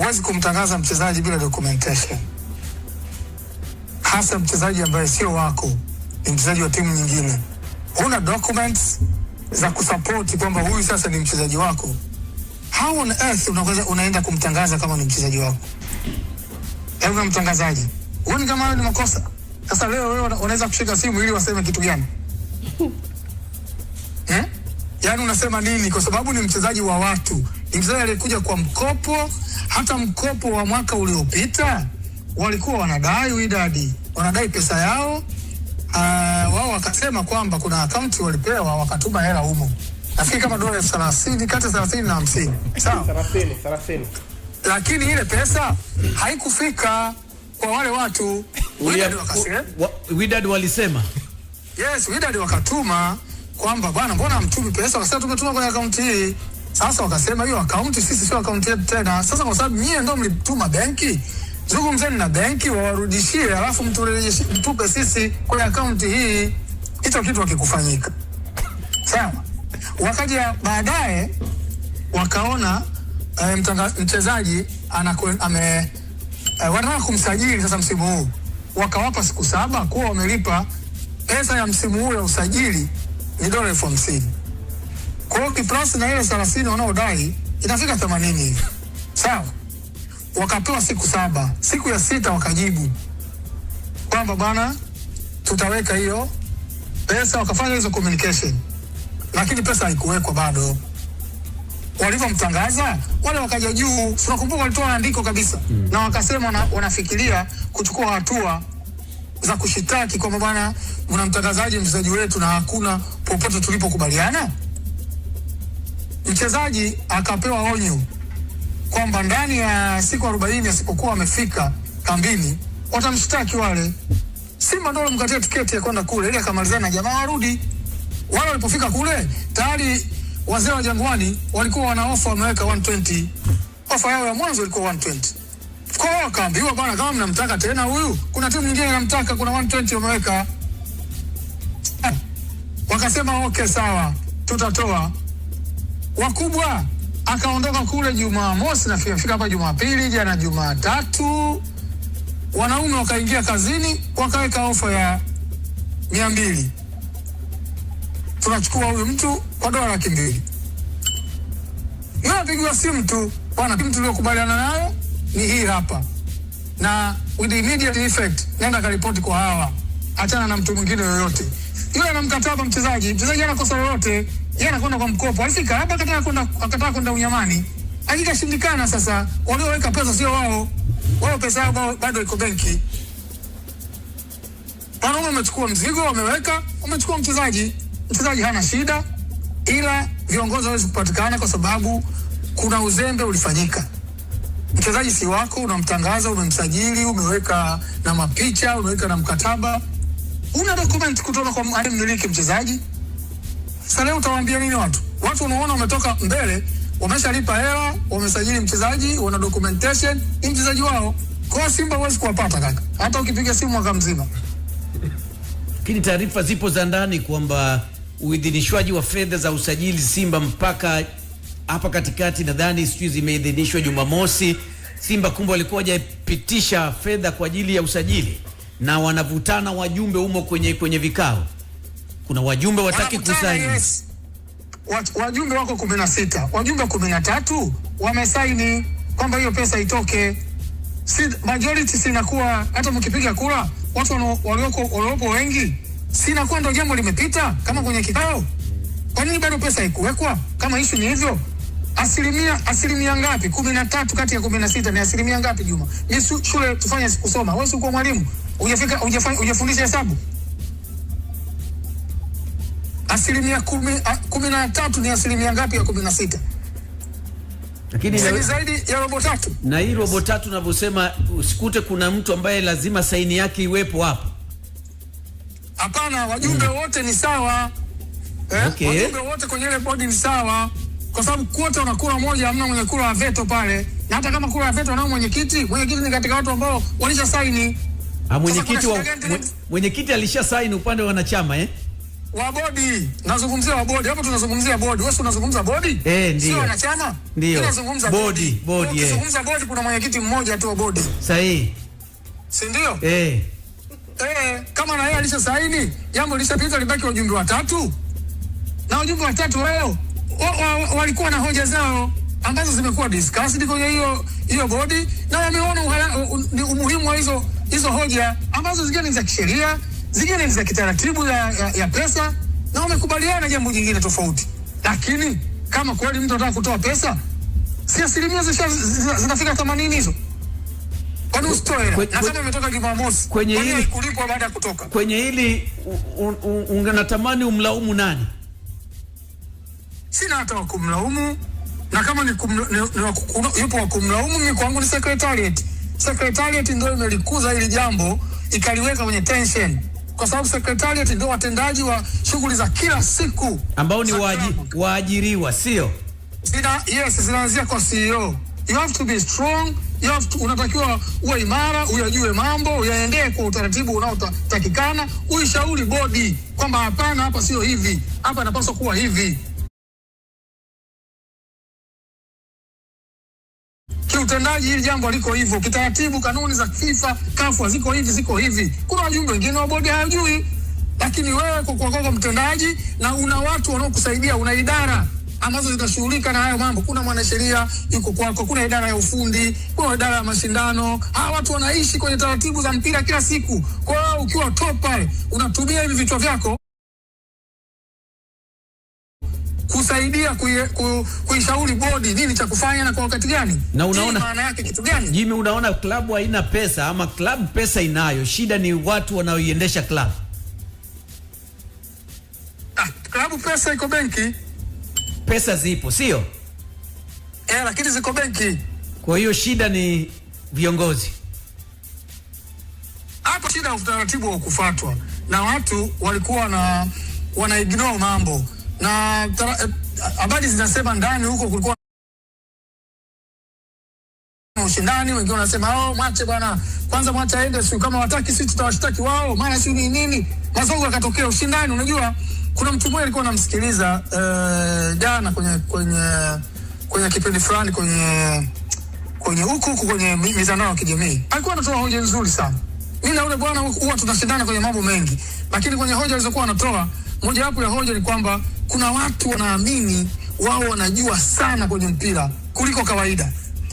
huwezi kumtangaza mchezaji bila documentation, hasa mchezaji ambaye sio wako, ni mchezaji wa timu nyingine. Huna documents za kusupport kwamba huyu sasa ni mchezaji wako, how on earth unaenda kumtangaza kama ni mchezaji wako? Hebu mtangazaji, huoni kama hayo ni makosa? Sasa leo wewe unaweza kushika simu ili waseme kitu gani? Yaani unasema nini? Kwa sababu ni mchezaji wa watu, ni mchezaji aliyekuja kwa mkopo. Hata mkopo wa mwaka uliopita walikuwa wanadai Wydad, wanadai pesa yao. Wao wakasema kwamba kuna akaunti walipewa wakatuma hela humo. Nafikiri kama dola 30, kati ya 30 na 50. Sawa? 30. Lakini ile pesa haikufika kwa wale watu. Wydad walisema. Yes, Wydad wakatuma kwamba bwana, mbona mtumi pesa? Wakasema tumetuma kwenye akaunti hii. Sasa wakasema hiyo akaunti sisi sio akaunti yetu tena. Sasa kwa sababu nyie ndio mlituma benki, zungumzeni na benki wawarudishie, alafu mtupe sisi kwenye akaunti hii. Hicho kitu hakikufanyika. Sawa? Wakaja baadaye wakaona mchezaji wanataka kumsajili sasa msimu huu. Wakawapa siku 7 kuwa wamelipa pesa ya msimu huu ya usajili ni dola 50,000. Kwa hiyo kiplus na ile 30 wanaodai inafika 80 hivi. Sawa? Wakapewa siku 7. Siku ya 6 wakajibu kwamba bwana, tutaweka hiyo pesa. Wakafanya hizo communication, lakini pesa haikuwekwa bado. Walivyomtangaza wale wakaja juu, tunakumbuka walitoa andiko kabisa na wakasema wanafikiria kuchukua hatua za kushitaki kwamba bwana, mnamtangazaje mchezaji wetu na hakuna popote tulipokubaliana. Mchezaji akapewa onyo kwamba ndani ya siku 40 asipokuwa amefika kambini watamshtaki wale. Simba ndio mkatia tiketi ya kwenda kule ili akamalizana na jamaa warudi. Wale walipofika kule tayari wazee wa Jangwani walikuwa wana ofa, wameweka 120. Ofa yao ya mwanzo ilikuwa 120. Kwa hiyo akaambiwa bwana, kama mnamtaka tena huyu, kuna timu nyingine inamtaka, kuna 120 wameweka. Wakasema okay sawa, tutatoa. Wakubwa akaondoka kule Jumamosi na fika hapa Jumapili, jana Jumatatu. Wanaume wakaingia kazini, wakaweka ofa ya 200. Tunachukua huyu mtu kwa dola 200,000. Napigwa simu tu, bwana, timu tuliyokubaliana nayo ni hii hapa, na with immediate effect nenda karipoti kwa hawa, achana na mtu mwingine yoyote. Yule ana mkataba mchezaji ana kosa lolote, yeye anakwenda kwa mkopo. Alifika hapa akataka kwenda Unyamani, akikashindikana. Sasa walioweka pesa sio wao, wao pesa yao bado iko benki. Wanaume wamechukua mzigo, wamechukua mchezaji hana shida, ila viongozi hawezi kupatikana kwa sababu kuna uzembe ulifanyika. Mchezaji si wako, unamtangaza, umemsajili, umeweka na mapicha, umeweka na mkataba, una document kutoka kwa mmiliki mchezaji. Sasa leo utawaambia nini watu? Watu unaona wametoka mbele, wameshalipa hela, wamesajili mchezaji, wana documentation, ni mchezaji wao. Kwa Simba huwezi kuwapata kaka, hata ukipiga simu mwaka mzima. Lakini taarifa zipo za ndani kwamba uidhinishwaji wa fedha za usajili Simba mpaka hapa katikati, nadhani sijui zimeidhinishwa Jumamosi. Simba kumbe walikuwa hajapitisha fedha kwa ajili ya usajili, na wanavutana wajumbe humo kwenye vikao. Kuna wajumbe wataki kusaini. Yes. Wajumbe wako 16, wajumbe 13 wamesaini kwamba hiyo pesa itoke. Majority sinakuwa, hata mkipiga kura watu waliopo wengi, sinakuwa ndio jambo limepita kama kwenye kikao. Kwa nini bado pesa haikuwekwa? Kama issue ni hivyo, asilimia ngapi? 13 kati ya 16 ni asilimia ngapi Juma? Ni shule tufanye kusoma. Wewe uko mwalimu, hujafundisha hesabu. Asilimia 13 ni asilimia ngapi ya 16? Lakini zaidi ya robo 3. Na hii robo 3 unavyosema, usikute kuna mtu ambaye lazima saini yake iwepo hapo. Hapana, wajumbe wote ni sawa. Okay. Wajumbe wote kwenye ile bodi ni sawa. Kwa sababu kote unakula moja, hamna mwenye kula wa veto pale. Na hata kama kula wa veto nao mwenyekiti ni katika watu ambao walisha saini. Mwenyekiti alisha saini upande wa wanachama wa bodi. Nazungumzia wa bodi. Hapo tunazungumzia bodi. Wewe unazungumza bodi? Ndio. Sio wanachama? Ndio. Tunazungumza bodi. Tunazungumza bodi, kuna mwenyekiti mmoja tu wa bodi. Sahihi. Si ndio? Kama na yeye alishasaini, jambo lishapita, libaki wajumbe watatu. Na wajumbe watatu wao walikuwa na hoja zao ambazo zimekuwa discussed kwenye hiyo bodi, na wameona umuhimu wa hizo hoja ambazo zingine ni za kisheria, zingine ni za kitaratibu ya pesa, na wamekubaliana jambo jingine tofauti. Lakini kama kweli mtu anataka kutoa pesa, si asilimia zinafika 80 hizo. Kwani usitoe? Na kama umetoka Jumamosi, kwenye hili kulipwa baada ya kutoka. Kwenye hili ungenatamani umlaumu nani? Sina hata wa kumlaumu, na kama yupo wa kumlaumu, mimi kwangu ni secretariat. Secretariat ndio imelikuza hili jambo, ikaliweka kwenye tension, kwa sababu secretariat ndio watendaji wa shughuli za kila siku ambao ni waajiriwa, sio? Zinaanzia kwa CEO. You have to be strong. Unatakiwa uwe imara, uyajue mambo, uyaendee kwa utaratibu unaotakikana, uishauri bodi kwamba hapana, hapa sio hivi, hapa inapaswa kuwa hivi. Kiutendaji hili jambo liko hivyo, kitaratibu kanuni za FIFA, CAF ziko hivi. Kuna wajumbe wengine wa bodi hawajui, lakini wewe kwa mtendaji, na una watu wanaokusaidia, una idara ambazo zitashughulika na hayo mambo. Kuna mwanasheria yuko kwako, kuna idara ya ufundi, kuna idara ya mashindano. Hawa watu wanaishi kwenye taratibu za mpira kila siku. Kwa hiyo ukiwa top pale, unatumia hivi vichwa vyako kusaidia kuishauri bodi nini cha kufanya na kwa wakati gani. Na unaona maana yake kitu gani? Jimmy, unaona klabu haina pesa ama klabu pesa inayo, shida ni watu wanaoiendesha klabu. Klabu pesa iko benki. Pesa zipo, sio? Lakini ziko benki. Kwa hiyo shida ni viongozi. Hapo shida utaratibu wa kufuatwa, na watu walikuwa wana ignore mambo, na habari zinasema ndani huko kulikuwa ushindani. Wengine wanasema mwache bwana, kwanza mwache aende, sio kama wataki sisi tutawashtaki wao, maana sio nini. Masogo yakatokea ushindani. Unajua kuna mtu mmoja alikuwa anamsikiliza jana kwenye kipindi fulani kwenye huku kwenye mitandao ya kijamii. Alikuwa anatoa hoja nzuri sana. Mimi na yule bwana huwa tunashindana kwenye mambo mengi, lakini kwenye hoja alizokuwa anatoa, moja wapo ya hoja ni kwamba kuna watu wanaamini wao wanajua sana kwenye mpira kuliko kawaida,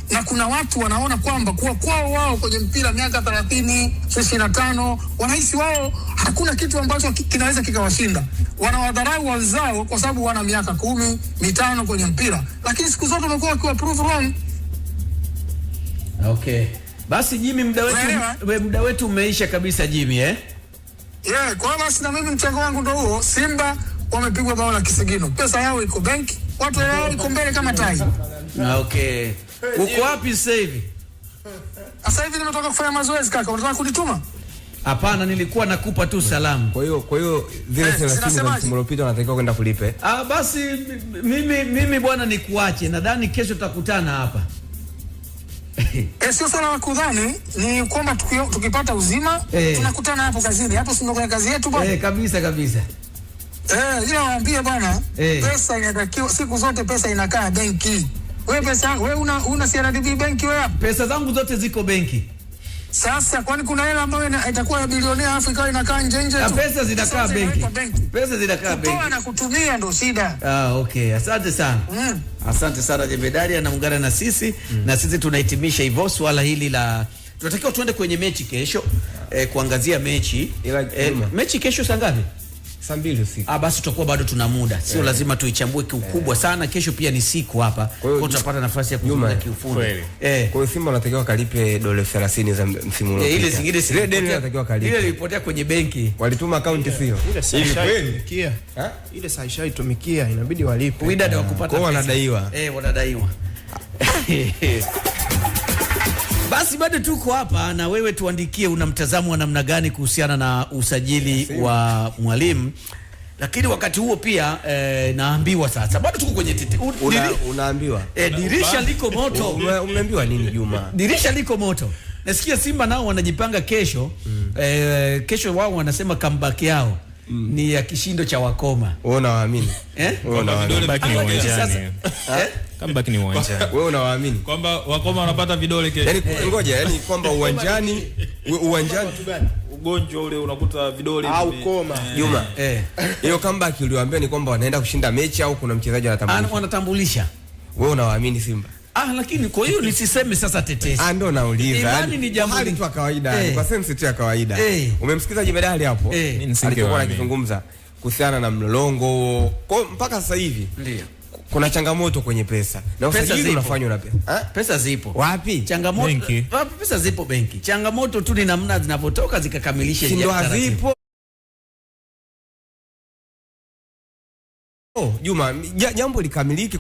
na kuna watu wanaona kwamba kwao wao kwenye mpira miaka 30, 25, wanahisi wao hakuna kitu ambacho kinaweza kikawashinda. Wanawadharau wenzao kwa sababu wana miaka 10, 5 kwenye mpira, lakini siku zote wamekuwa wakiwa prove wrong. Okay. Basi Jimmy, muda wetu umeisha kabisa Jimmy, kwa basi na mimi mchango wangu ndio huo. Simba wamepigwa bao la kisigino. Pesa yao iko benki, watu wao iko mbele kama tai. Okay. Uko wapi sasa hivi? Sasa hivi nimetoka kufanya mazoezi kaka. Unataka kunituma? Hapana, nilikuwa nakupa tu salamu. Kwa hiyo zile 30 za msimu uliopita unatakiwa kwenda kulipe. Basi mimi bwana nikuache. Nadhani kesho tutakutana hapa. Sio sana kudhani, ni kwamba tukipata uzima tunakutana hapo kazini. Hapo sio kwenye kazi yetu bwana. Kabisa. Ila waambie bwana, pesa inatakiwa siku zote, pesa inakaa benki. Wewe una CRDB benki wewe hapa? Pesa zangu zote ziko benki. Sasa kwani kuna hela ambayo itakuwa ya bilionea Afrika inakaa nje tu? Pesa zinakaa benki. Pesa zinakaa benki. Kutoa na kutumia ndio shida. Okay, asante sana. Asante sana Jemedari anaungana na sisi na sisi tunahitimisha hivyo swala hili la tunatakiwa tuende kwenye mechi kesho kuangazia mechi. Mechi kesho saa ngapi? Saa 2 usiku. Basi tutakuwa bado tuna muda. Sio lazima tuichambue kiukubwa sana. Kesho pia ni siku hapa. Kwa hiyo tutapata nafasi ya kuzungumza kiufundi. Kwa hiyo Simba wanatakiwa kalipe dola 30 za msimu uliopita. Ile zingine ile deni wanatakiwa kalipe. Ile ilipotea kwenye benki. Walituma account sio. Ile kweli. Ile saa ishaitumikia, inabidi walipe. Wida ndio kupata. Kwa wanadaiwa. Wanadaiwa. Basi bado tuko hapa na wewe, tuandikie una mtazamo wa namna gani kuhusiana na usajili wa Mwalimu. Lakini wakati huo pia naambiwa sasa bado tuko kwenye unaambiwa dirisha liko moto. Umeambiwa nini Juma? Dirisha liko moto. Nasikia Simba nao wanajipanga kesho. Kesho wao wanasema comeback yao. ni ya kishindo cha wakoma. Wewe unawaamini? Wewe unawaamini? Baki ni uwanjani. Kama baki ni uwanjani. Wewe unawaamini? Kwamba wakoma wanapata vidole kesho. Yaani ngoja, yaani kwamba uwanjani ugonjwa ule unakuta vidole au koma. Juma. Hiyo comeback uliwaambia ni kwamba wanaenda kushinda mechi au kuna mchezaji anatambulisha? Wanatambulisha. Wewe unawaamini Simba? Lakini kwa hiyo nisiseme sasa tetesi. Ndio nauliza. Imani ni jambo tu la kawaida, kwa sense tu ya kawaida. Umemsikiza Jemedali hapo? Alikuwa akizungumza kuhusiana na mlolongo. Kwa mpaka sasa hivi ndio kuna changamoto kwenye pesa. Na usajili unafanywa na pesa. Pesa zipo. Wapi? Changamoto. Benki. Pesa zipo benki. Changamoto tu ni namna zinapotoka zikakamilisha zipo. Juma, jambo likamiliki.